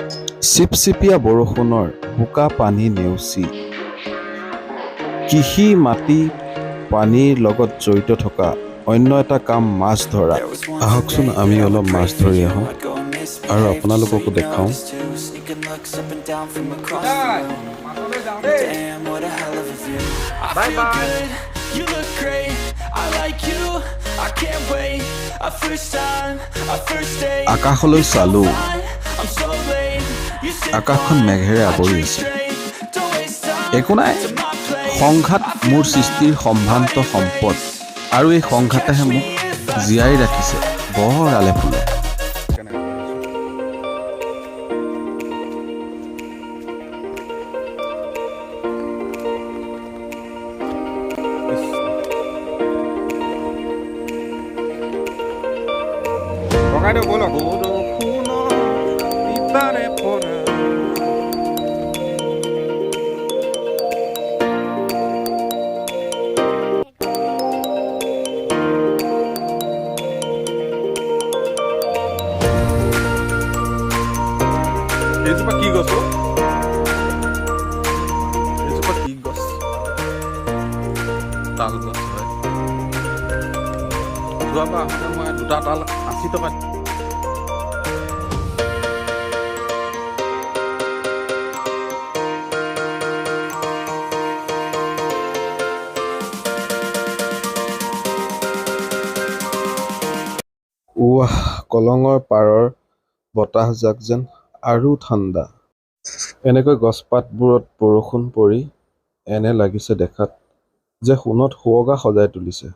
চিপচিপীয়া বৰষুণৰ বোকা পানী নেওচি কৃষি মাটি পানীৰ লগত জড়িত থকা অন্য এটা কাম মাছ ধৰা। আহকচোন আমি অলপ মাছ ধৰি আহোঁ আৰু আপোনালোককো দেখাওঁ। আকাশলৈ চালো, আকাশখন মেঘেৰে আৱৰি আছে। একো নাই, সংঘাত মোৰ সৃষ্টিৰ সম্ভ্ৰান্ত সম্পদ, আৰু এই সংঘাতেহে মোক জীয়াই ৰাখিছে বৰ আলে ফুলে। এইজোপা কি গছ? এইজোপা কি গছ? তাল গছ হয়। যোৱাবাৰ আহোঁতে মই দুটা তাল 80 টকা। ৱাহ, কলঙৰ পাৰৰ বতাহজাক যেন আৰু ঠাণ্ডা। এনেকৈ গছপাতবোৰত বৰষুণ পৰি এনে লাগিছে দেখাত যে সোণত সুৱগা সজাই তুলিছে।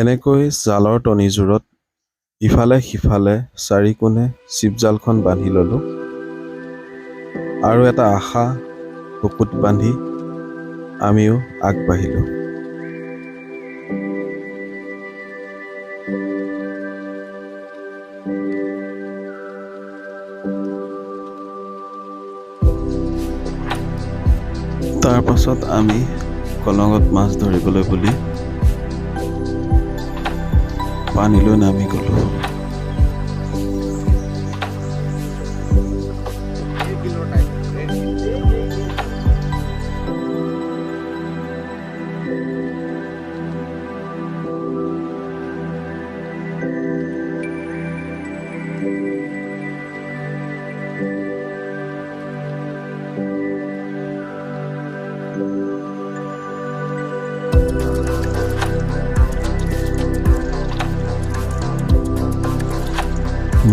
এনেকৈ জালৰ টনিজোৰত ইফালে সিফালে চাৰিকোণে চিপজালখন বান্ধি ললোঁ আৰু এটা আশা বুকুত বান্ধি আমিও আগবাঢ়িলোঁ। তাৰ পাছত আমি কলঙত মাছ ধৰিবলৈ বুলি পানীলৈ নামি গলোঁ।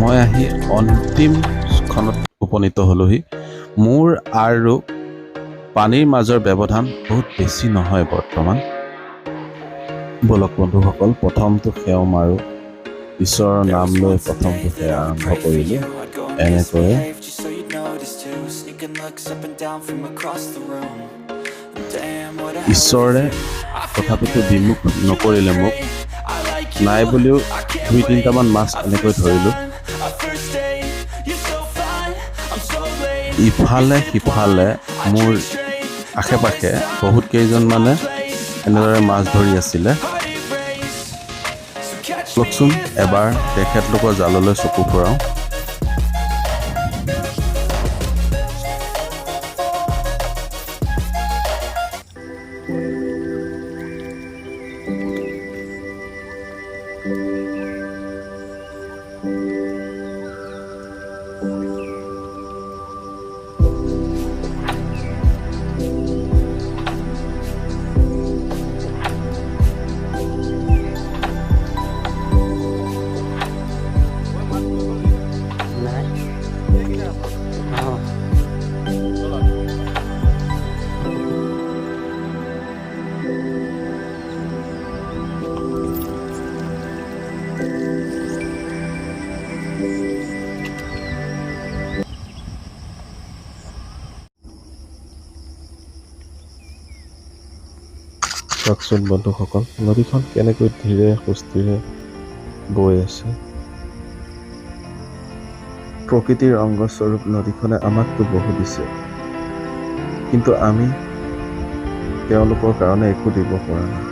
মই আহি অন্তিম ক্ষণত উপনীত হ'লোহি। মোৰ আৰু পানীৰ মাজৰ ব্যৱধান বহুত বেছি নহয় বৰ্তমান। বলক বন্ধুসকল, প্ৰথমটো সেৱা মাৰোঁ, ঈশ্বৰৰ নাম লৈ প্ৰথমটো সেৱা আৰম্ভ কৰিলোঁ। এনেকৈ ঈশ্বৰে তথাপিতো বিমুখ নকৰিলে মোক। নাই বুলিও 2-3টামান মাছ এনেকৈ ধৰিলোঁ। ইফালে সিফালে মোৰ আশে পাশে বহুত কেইজনমানে এনেদৰে মাছ ধৰি আছিলে। লওকচোন এবাৰ তেখেতলোকৰ জাললৈ চকু ফুৰাওঁ। চাওকচোন বন্ধুসকল, নদীখন কেনেকৈ ধীৰে সুস্থিৰে বৈ আছে। প্ৰকৃতিৰ অংগস্বৰূপ নদীখনে আমাকতো বহু দিছে, কিন্তু আমি তেওঁলোকৰ কাৰণে একো দিব পৰা নাই।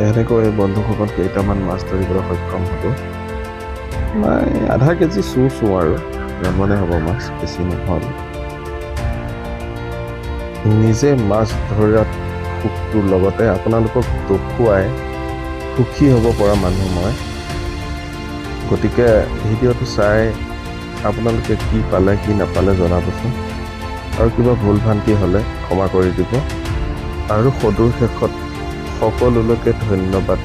এনেকৈ বন্ধুসকল কেইটামান মাছ ধৰিবলৈ সক্ষম হ'লোঁ। নাই, আধা কেজি চুওঁ আৰু ইমানে হ'ব মাছ, বেছি নহ'ল। নিজে মাছ ধৰাত সুখটোৰ লগতে আপোনালোকক দেখুৱাই সুখী হ'ব পৰা মানুহ মই। গতিকে ভিডিঅ'টো চাই আপোনালোকে কি পালে কি নাপালে জনাবচোন, আৰু কিবা ভুল ভ্ৰান্তি হ'লে ক্ষমা কৰি দিব। আৰু সদুৰ শেষত সকলোলৈকে ধন্যবাদ